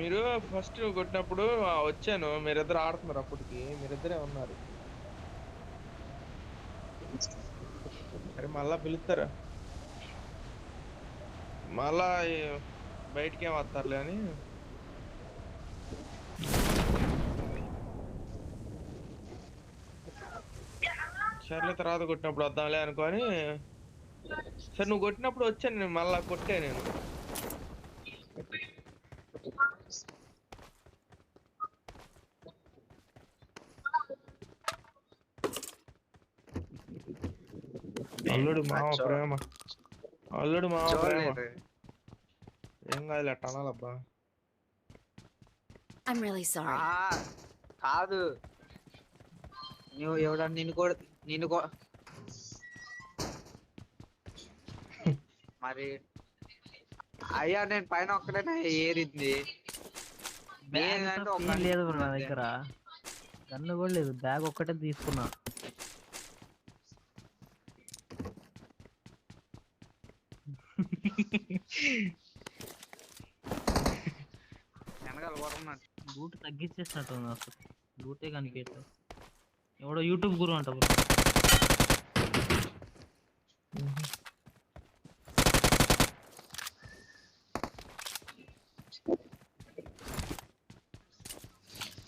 మీరు ఫస్ట్ కొట్టినప్పుడు వచ్చాను, మీరిద్దరు ఆడుతున్నారు, అప్పటికి మీరిద్దరే ఉన్నారు. అరే మళ్ళా పిలుస్తారా, మళ్ళా బయటికి ఏం వస్తారులే అని. సర్లే తర్వాత కొట్టినప్పుడు వద్దాంలే అనుకొని, సరే నువ్వు కొట్టినప్పుడు వచ్చాను నేను, మళ్ళా కొట్టే నేను. అల్లుడు మామ ప్రేమ, అల్లుడు మామ ప్రేమ ఏం కాదులే అట్ట అనాలబ్బా. I'm really sorry. కాదు నువ్వు ఎవడన్నా నిన్ను మరి అయ్యా నేను పైన ఒక్కడైనా ఏరింది లేదు నా దగ్గర, గన్ను కూడా లేదు, బ్యాగ్ ఒక్కటే తీసుకున్నా. వెనకాల కొడుకున్నాడు. బూట్ తగ్గించేసినట్టు అసలు, బూటే కనిపించలేదు. ఎవడో యూట్యూబ్ గురు అంట బ్రో.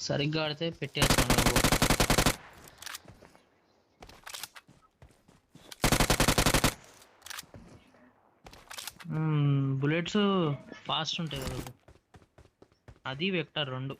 సరిగ్గా ఆడితే పెట్టేస్తాను. బుల్లెట్స్ ఫాస్ట్ ఉంటాయి కదా, అది వెక్టర్ 2.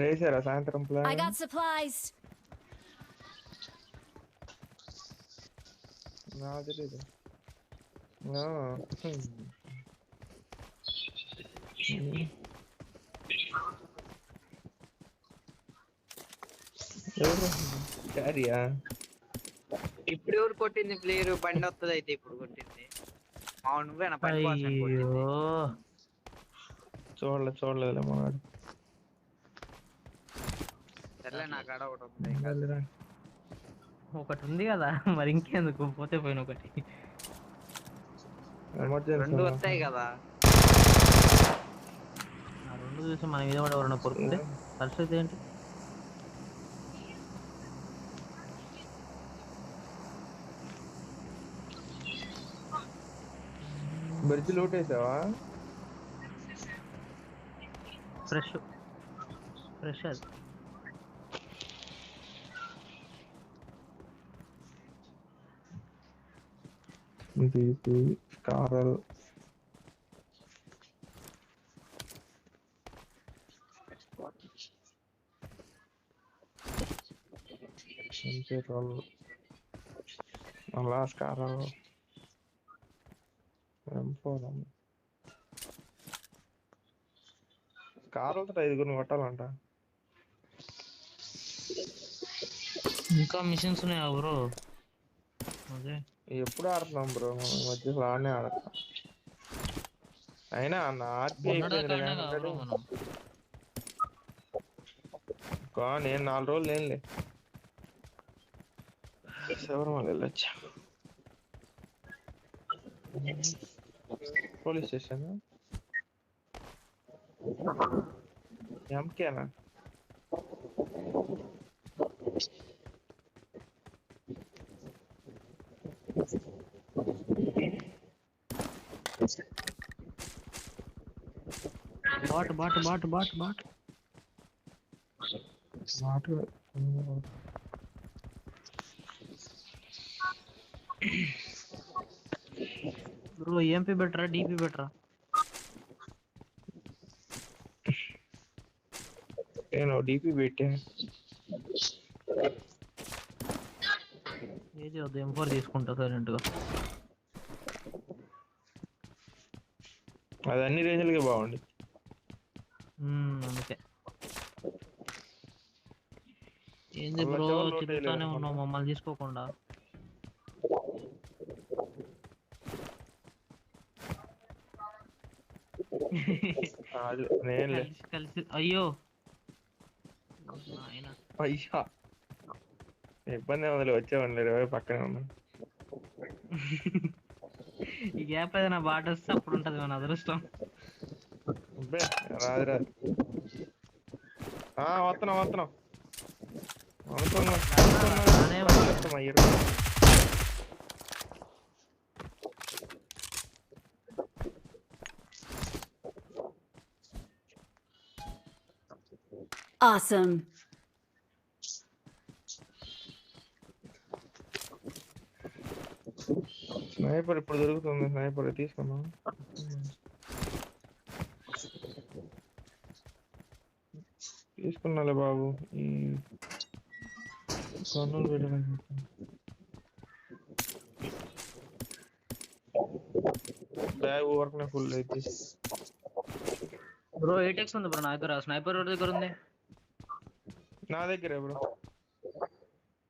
వేసారా సాయంత్రం I ప్లాన్? got supplies. నాకు తెలీదు. క్యారియా ఇప్పుడు ఎవరు కొట్టింది ప్లేయర్? బండి వస్తుంది అయితే ఇప్పుడు కొట్టింది. అవును నువ్వేనా బండి కోసం కొట్టింది? చూడలేదులే మనవాడు. సర్లే నా కాడ ఒకటి ఉంది. ఒకటి ఉంది కదా మరి ఇంకెందుకు, పోతే పోయిన ఒకటి. రెండు వస్తాయి కదా, ఆ రెండు చూసి మన మీద కూడా ఎవరైనా కొడుకుంటే పరిస్థితి ఏంటి? బ్రిడ్జ్ లూట్ వేసావా? ఫ్రెష్ అది. కారల్ మళ్ళా స్కారల్ కారల్తో 5 కొట్టాలంట. ఇంకా మిషన్స్ ఉన్నాయా బ్రో? అదే ఎప్పుడు ఆడుతున్నాం బ్రో, మధ్యలో ఆడనే ఆడతాం. అయినా అన్న ఆర్పీ అయిపోయింది. నేను 4 రోజులు లేనులే, శబరిమల వెళ్ళొచ్చా. పోలీస్ స్టేషన్ ఎంకేనా? Bot bro. ఎంపీ బెటరా డిపి బెటరా? నేను డిపి పెట్టా. ఏది వద్దు, M4 తీసుకుంటా సైలెంట్ గా. అది అన్ని రేంజ్లకి బాగుంది. అందుకే ఏంది బ్రో తిరుగుతానే ఉన్నావు మమ్మల్ని తీసుకోకుండా. కాదు నేనులే. కలిసి కలిసి అయ్యో నాయనా. అయ్యా ఇబ్బంది ఏముందిలే, వచ్చేవాడిని 20 పక్కనే ఉన్నా. ఈ గ్యాప్ ఏదైనా బాట వస్తే అప్పుడు ఉంటది మన అదృష్టం. అబ్బే రాదు రాదు. వస్తున్నాం వస్తున్నాం రానే ఉంది. అనుకున్నా. Awesome. స్నైపర్ ఇప్పుడు దొరుకుతుంది, స్నైపర్ తీసుకున్నాం. తీసుకున్నాలే బాబు. ఈ కర్నూలు వెళ్ళడానికి బ్యాగ్ వర్క్ ఫుల్ అయితే. బ్రో 8x ఉంది బ్రో నా దగ్గర. స్నైపర్ ఎవరి దగ్గర ఉంది? నా దగ్గరే బ్రో.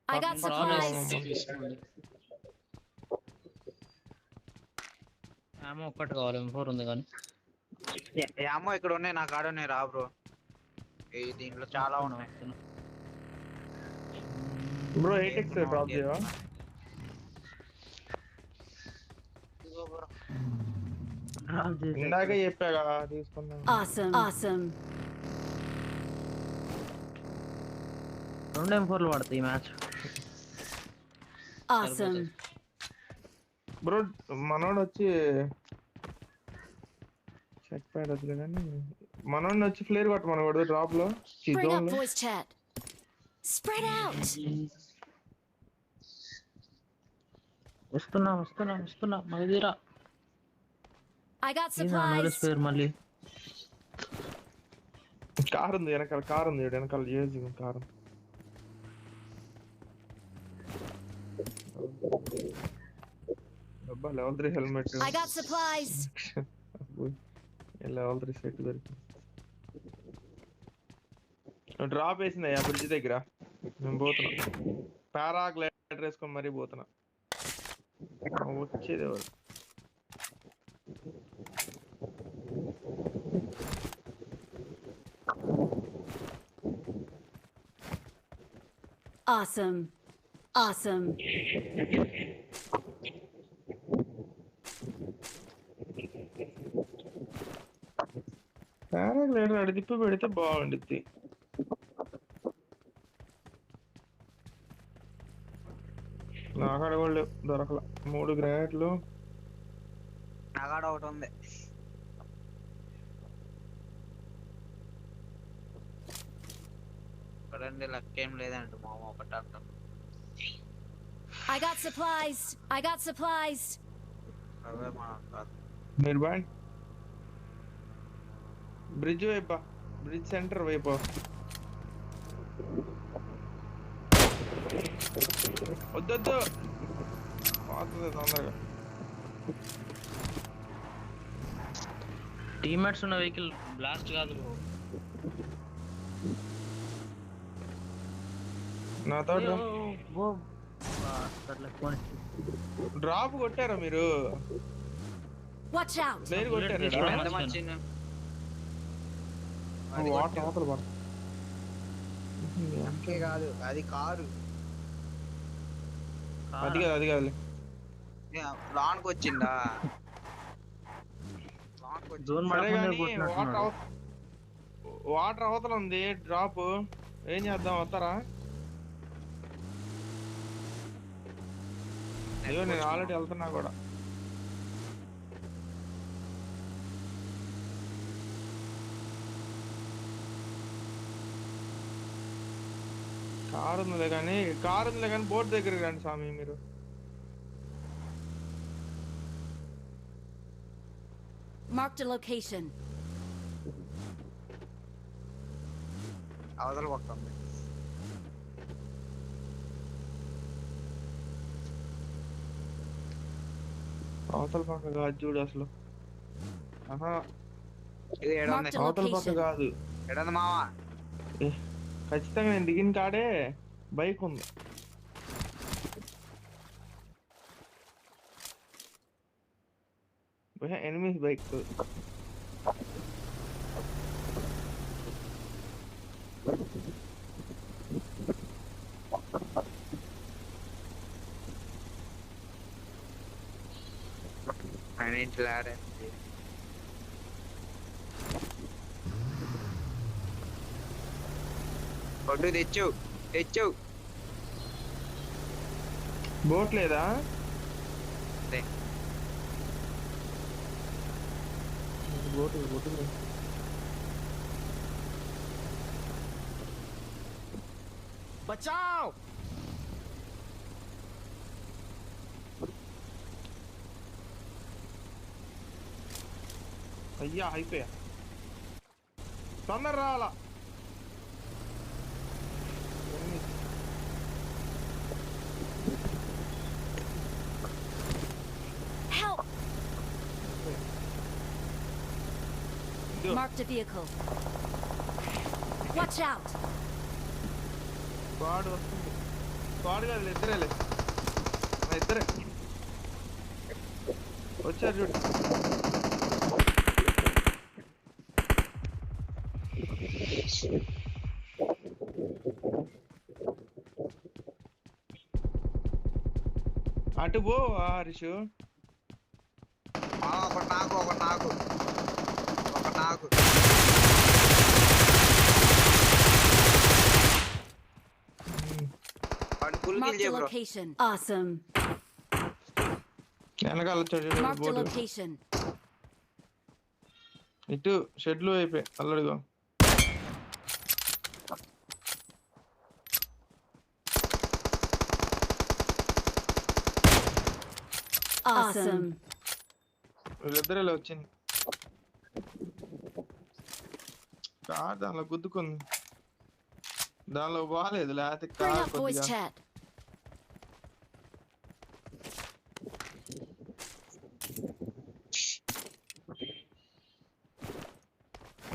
I got supplies. ఏమో ఒక్కటి కావాలి, M4 ఉంది కానీ. ఏమో ఇక్కడ ఉన్నాయి, నాకు ఆడ ఉన్నాయి రా బ్రో. దీంట్లో చాలా ఉన్నాయి బ్రో. 8x డ్రాప్ చేయవా? ఇందాక చెప్పాగా తీసుకున్నాను. Awesome. Awesome. 2 M4లు పడతాయి ఈ మ్యాచ్. Awesome. బ్రో మనోడు వచ్చి చెక్ ప్యాడ్ వద్దులే కానీ మనోడిని వచ్చి ఫ్లేర్ కొట్ట మనవాడు డ్రాప్ లో. Bring up voice chat. Spread out. వస్తున్నా వస్తున్నా వస్తున్నా మగధీరా. I got supplies. మళ్ళీ కార్ ఉంది వెనకాల, కార్ ఉంది వెనకాల. AG car. అబ్బా level 3 helmet. I got supplies. Level 3 set దొరికింది. డ్రాప్ వేసింది ఆ బ్రిడ్జ్ దగ్గర. నేను పోతున్నా, పారాగ్లైడర్ వేసుకొని మరీ పోతున్నా. వచ్చేది ఎవరు? Awesome. Awesome. పారాగ్లైడర్ అడి తిప్పి పెడితే బాగుండిద్ది. నాకాడ కూడా దొరకల. 3 గ్రానైట్లు. నాకాడ ఒకటి ఉంది. ఇక్కడండి లక్ ఏం లేదండి మామ, ఒకటి అంటాం. I got supplies. I got supplies. అవే మనం కాదు. మీరు బాయ్ బ్రిడ్జ్ వైపా, బ్రిడ్జ్ సెంటర్ వైపు. వద్దొద్దు పోతుంది తొందరగా. టీమ్మేట్స్ ఉన్న వెహికల్ బ్లాస్ట్ కాదు. నాతో డ్రాప్ కొట్టారా మీరు? Watch out. ప్లేయర్ కొట్టారా? ఎంత మంచిగా వాటర్ అవతల పడుతుంది. ఎంకే కాదు, అది కారు. అది కాదు, అది కాదులే. లాన్కి వచ్చిందా? సరే కానీ వాటర్ అవతల ఉంది డ్రాప్. ఏం చేద్దాం, వస్తారా? అయ్యో నేను ఆల్రెడీ వెళ్తున్నా కూడా. కారు ఉందిలే కానీ బోట్ దగ్గరికి రండి స్వామి మీరు. Marked a location. అవతల పడుతుంది. అవతల పక్క కాదు చూడు అసలు. ఇది ఏడుంది? అవతల పక్క కాదు. ఏడుంది మావా? ఖచ్చితంగా నేను దిగిన కాడే బైక్ ఉంది. ఎనిమిస్ బైక్ ఇంట్లో ఆడేది. కొట్టు తెచ్చు బోట్ లేదా? అదే. బోట్ బచావ్. అయ్యా అయిపోయా, తొందర రావాలా. Help! Marked a vehicle. Watch out! Squad వస్తుంది. స్క్వాడ్ కాదు, ఇద్దరే. వచ్చారు చూడు. అటు పో హరీషు. ఒక నాకు వాడు ఫుల్ కిల్ Marked a చేయ బ్రో. location. Awesome. వెనకాల వచ్చాడు చూడు Marked a బోటు. location. ఇటు షెడ్లు అయిపోయి అల్లడిగో. Awesome. వీళ్ళిద్దరే వచ్చింది. కార్ దానిలో గుద్దుకుంది, దానిలో బాగాలేదు. లేకపోతే Bring కార్ up voice కొద్దిగా chat.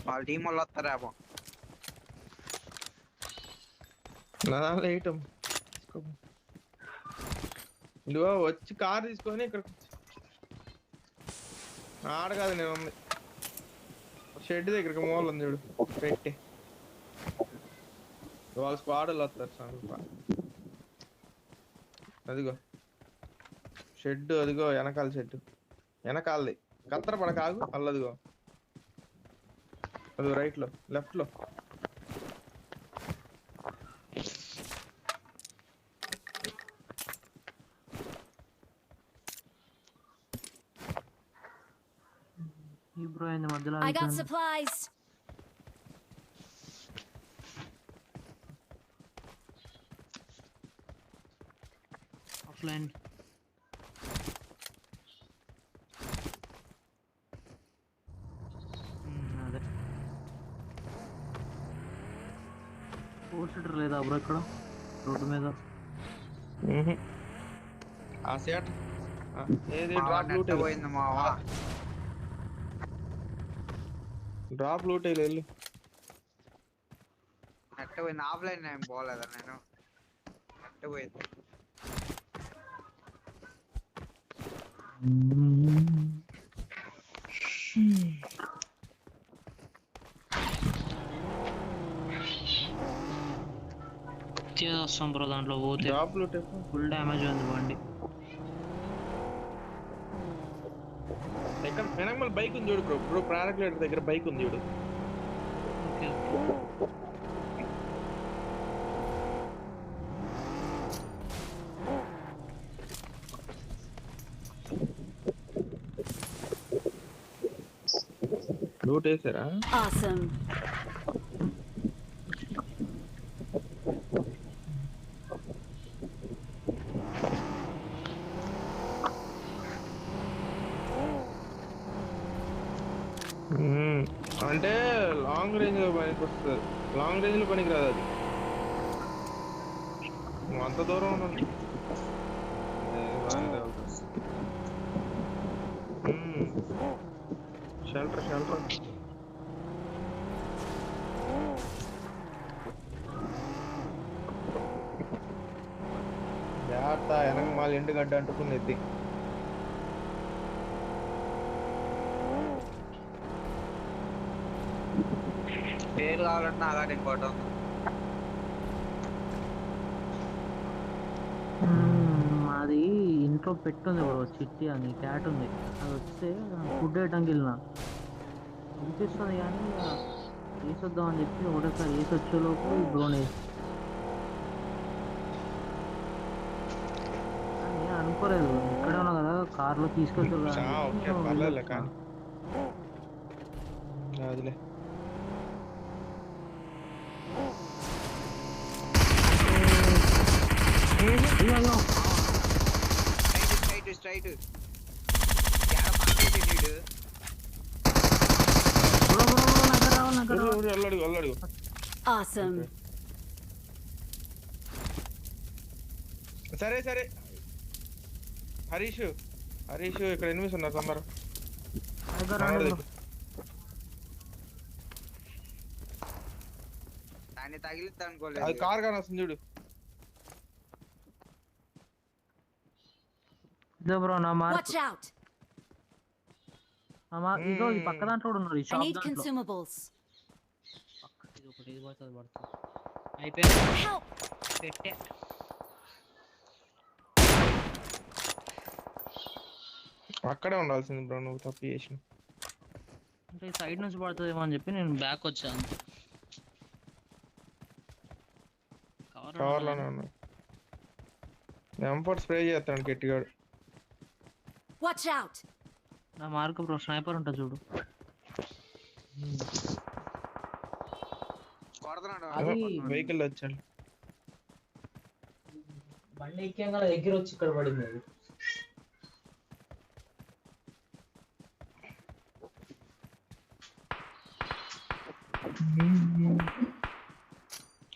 వాళ్ళ టీం వాళ్ళు వస్తారేమో. నా దానిలో వేయటం. ఇదిగో వచ్చి కార్ తీసుకొని ఇక్కడ ఆడ కాదు, నేను ఉంది షెడ్ దగ్గరికి మూల ఉంది చూడు పెట్టి. వాళ్ళ స్క్వాడ్లు వస్తారు సార్. అదిగో షెడ్, అదిగో వెనకాల షెడ్, వెనకాలది. కత్తర పడ కాగు అల్లదిగో, అదిగో రైట్ లో లెఫ్ట్ లో. ఈ బ్రో అయింది మధ్యలో. I got supplies. ఆఫ్లైన్ అదే ఫోర్ సీటర్ లేదా బ్రో ఇక్కడ రోడ్డు మీద? ఆ సెట్ ఏది మావా డ్రాప్ లూట్ నెట్ పోయింది మావా. డ్రాప్ లూట్ వెళ్ళు. నెట్ పోయింది. ఆఫ్లైన్ ఏం పోలేదా నేను? నెట్ పోయింది. వస్తాం బ్రో, దాంట్లో పోతే డ్రాప్ లూట్ ఫుల్ డ్యామేజ్ ఉంది బండి. వెనకమల బైక్ ఉంది చూడు బ్రో. పారాగ్లైడర్ దగ్గర బైక్ ఉంది చూడు. ఓకే లూట్ వేసారా? Awesome. అంటే లాంగ్ రేంజ్ లో పనికి వస్తుంది. లాంగ్ రేంజ్ లో పనికి రాదు అది. నువ్వు అంత దూరం ఉండండి. షెల్టర్ జాగ్రత్త, వెనక మళ్ళీ ఎండుగడ్డ అంటుకునేది. పేరు కావాలంటే నా కాడ ఇంకోటి ఉంది. మాది ఇంట్లో పెట్టుంది బ్రో, చిట్టి అని క్యాట్ ఉంది. అది వస్తే ఫుడ్ వేయటానికి వెళ్ళిన అనిపిస్తుంది కానీ వేసొద్దాం అని చెప్పి ఒకటేసారి వేసి వచ్చేలోపు ఈ డ్రోన్ వేసి నేను అనుకోలేదు ఇక్కడే ఉన్నా కదా కార్లో తీసుకెళ్తారు ఓకే పర్లేదులే కానీ అదిలే. అయ్యో స్ట్రైట్ యాడ పాకేసిండు బ్రో బ్రో బ్రో నాకు రావాలి నాకు రావాలి. అల్లడుగు Awesome. సరే సరే హరీష్ ఇక్కడ ఎనిమిస్ ఉన్నారు తొందర దగ్గర రండి bro. దాన్ని తగిలిద్దాం అనుకోలేదు. అది కార్ కానీ వస్తుంది చూడు. ఇదో బ్రో నా మార్క్ Watch out. ఇదో ఈ పక్క దాంట్లో కూడా ఉన్నారు ఈ I షాప్ need దాంట్లో. consumables. ఇది ఒకటి ఇది పడుతుంది అయిపోయింది. Help. పెట్టే అక్కడే ఉండాల్సింది బ్రో, నువ్వు తప్పు చేసిన. అంటే సైడ్ నుంచి పడుతుందేమో అని చెప్పి నేను బ్యాక్ వచ్చాను. కవర్లోనే ఉన్నాడు. M4 స్ప్రే చేస్తాడు గట్టిగాడు. Watch out. నా మార్క్ బ్రో స్నైపర్ ఉంటా చూడు. కొడుతున్నాడు అది వెహికల్ వచ్చాడు. బండి ఎక్కంగా దగ్గర వచ్చి ఇక్కడ పడింది అది.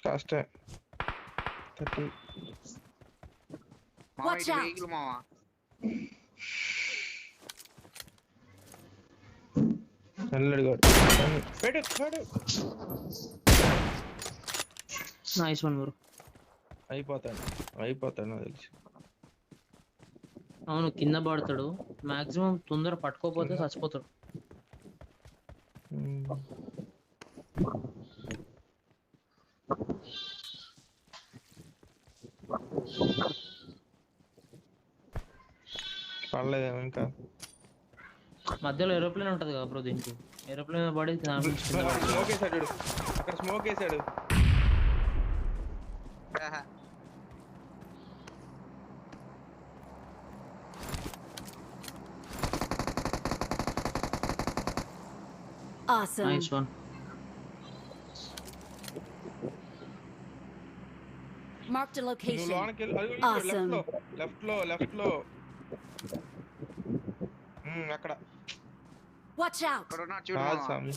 కష్టం 30. మామ Watch ఇది out. వెహికల్ మామ. అల్లడిగాడు పెట్టు నైస్ వన్ బ్రో. అయిపోతాడు నాకు తెలిసి. అవును కింద పడతాడు మాక్సిమం, తొందర పట్టుకోపోతే చచ్చిపోతాడు. పడలేదేమో ఇంకా. మధ్యలో ఏరోప్లేన్ ఉంటది కదా బ్రో, దీనికి ఏరోప్లేన్ పడి స్మోక్ వేసాడు చూడు, అక్కడ స్మోక్ వేసాడు. ఆహా. Awesome. Nice one. Marked a నువ్వు location. లోనకి Awesome. లెఫ్ట్ లో అక్కడ Watch out. ఇక్కడ ఉన్నాడు చూడు కాదు మామ. స్వామి,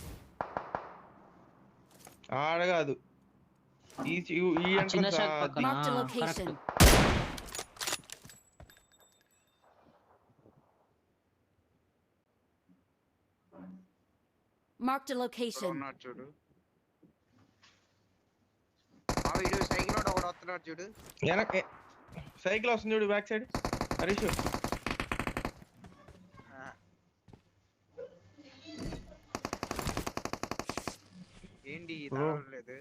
ఆడ కాదు, ఈ చిన్న entrance షాట్ పక్కన Marked a correct. location. Marked a ఇక్కడ location. ఉన్నాడు చూడు. మామ వీడు సైకిల్ ఒకడు వస్తున్నాడు చూడు. వెనక సైకిల్ వస్తుంది చూడు, బ్యాక్ సైడ్. హరీష్ ఆ. ఏంటి తాగలేదు.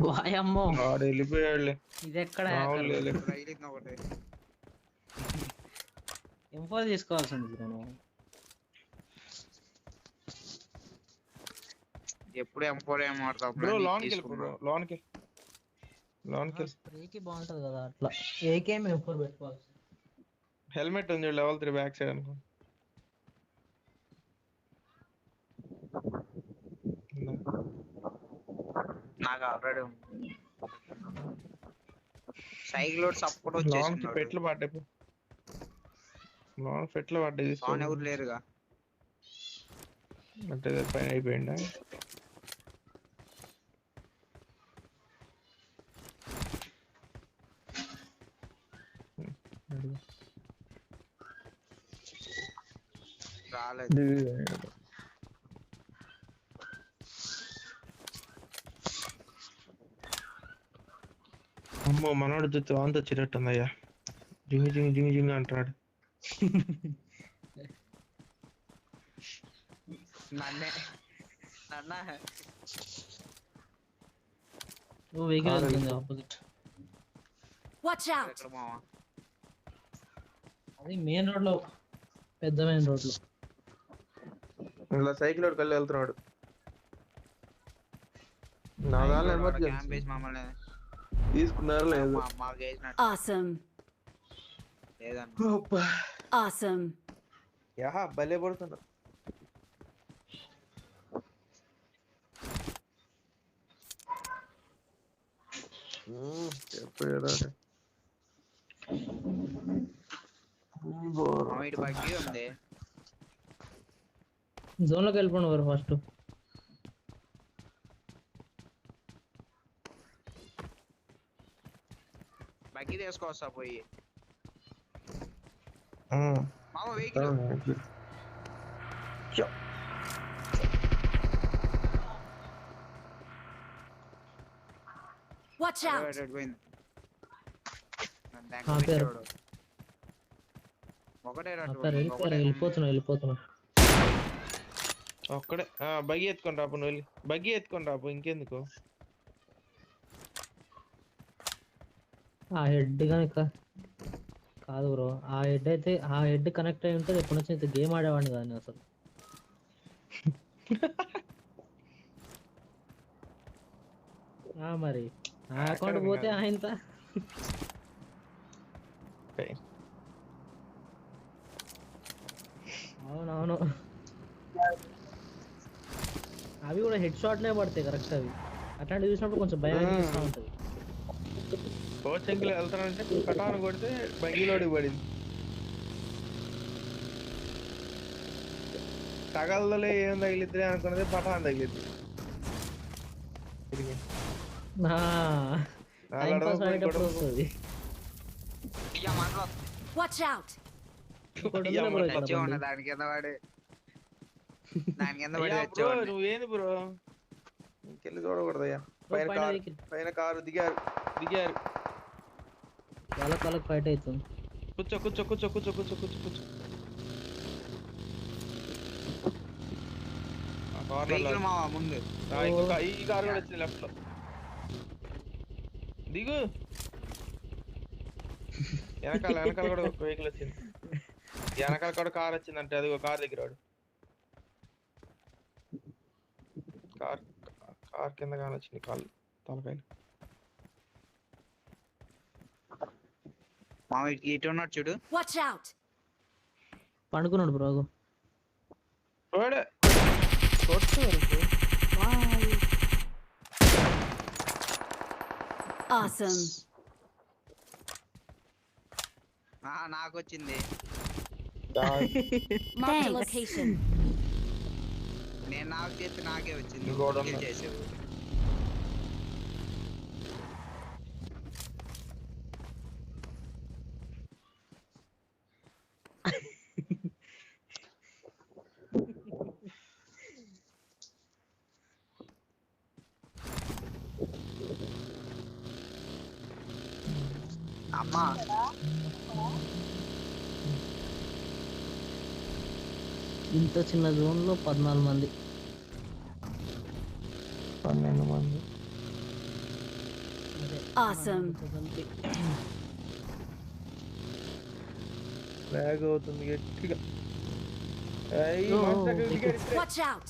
వాయమ్మో వాడు వెళ్ళిపోయాడులే. ఇది ఎక్కడ మామూలుగా రైలింది ఒకటి. M4 తీసుకోవాల్సింది నేను. ఎప్పుడు M4 ఏం వాడతావు బ్రో లోన్కి వెళ్ళి బ్రో, లోన్కి స్ప్రేకి బాగుంటది కదా అట్లా. ఏకేం M4 పెట్టుకోవాలి. హెల్మెట్ ఉంది లెవెల్ 3 బ్యాక్ సైడ్ అనుకో. నాకు ఆల్రెడీ సైకిల్ రోడ్ సపోర్ట్ లోన్కి వచ్చేసింది. పెట్లు పడ్డాయి. లోన్ పెట్లు పడ్డాయి లోన్ ఎవరు లేరుగా. అంటే పైన అయిపోయిందా. రాలేదు. అమ్మో మనోడు చూస్తే వాంతి వచ్చినట్టుందయ్యా. జింగి అంటున్నాడు. నన్నే నన్న వెహికల్ వెళ్తుంది ఆపోజిట్. Watch out! ఎక్కడ మావా అది మెయిన్ రోడ్ లో, పెద్ద మెయిన్ రోడ్ లో. ఇలా సైకిల్ వాడు కళ్ళు వెళ్తున్నాడు. నా దానిలో క్యాంప్ ఎమర్జెన్సీ వేసి మమ్మల్ని తీసుకున్నారు లేదు. మాకు వేసినట్టు Awesome! లేదన్న. Awesome! యా భలే పడుతున్నా. చెప్పేదా మామ ఇటు బగ్గి ఉంది. జోన్ లోకి వెళ్ళిపోండి వారు ఫస్ట్. బగ్గి తీసుకొస్తా పోయి. మామ వెహికల్ Watch out! పోయింది. ఆపారు. ఒకటే వెళ్ళిపోతున్నా. ఒక్కడే బగ్గి ఎత్తుకొని రాపు, నువ్వు వెళ్ళి బగ్గి ఎత్తుకొని రాపు, ఇంకెందుకు. ఆ హెడ్ కనుక కాదు బ్రో, ఆ హెడ్ కనెక్ట్ అయి ఉంటే ఎప్పటి నుంచి అయితే గేమ్ ఆడేవాడిని కాదు నేను అసలు. మరి నా అకౌంట్ పోతే ఆయన అవునవును, అవి కూడా హెడ్ షాట్లే పడతాయి కరెక్ట్. అవి అట్లాంటివి చూసినప్పుడు కొంచెం భయం అనిపిస్తూ ఉంటుంది. కోచింగ్లో వెళ్తానంటే కటాను కొడితే బగ్గిలోడికి పడింది. తగలలే ఏం తగిలిద్ది అనుకున్నది పటాన్ తగిలిద్ది. Watch out! దాని కింద పడి నువ్వేంది బ్రో ఇంకెళ్ళి చూడకూడదయ్యా. పైన కారు దిగారు. వాళ్ళకి ఫైట్ అవుతుంది. కూర్చో. మావా ముందు ఈ కారు కూడా వచ్చింది లెఫ్ట్ లో. దిగు. వెనకాల కూడా వెహికల్ వచ్చింది. వెనకాల కూడా కార్ వచ్చిందంటే అది ఒక కార్ దగ్గర వాడు. కార్ కింద కానీ వచ్చింది కాళ్ళు తలకాయలు. మామ ఇటు ఉన్నాడు చూడు. Watch out! పండుకున్నాడు బ్రో. Awesome! నాకు వచ్చింది. Mark the location. నేను నాకు చేస్తే నాకే వచ్చింది. చేసేది అమ్మా. ఇంత చిన్న జోన్ లో 14 మంది. 12 మంది. Awesome! లాగ్ అవుతుంది గట్టిగా. Watch out!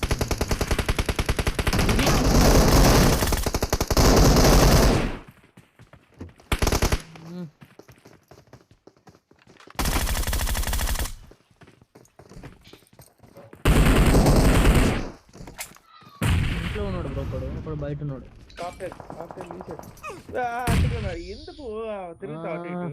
ఇంట్లో ఉన్నాడు బ్రో, ఒకడు బయట ఉన్నాడు. ఎందుకు తిరుగుతావు అటు ఇటు?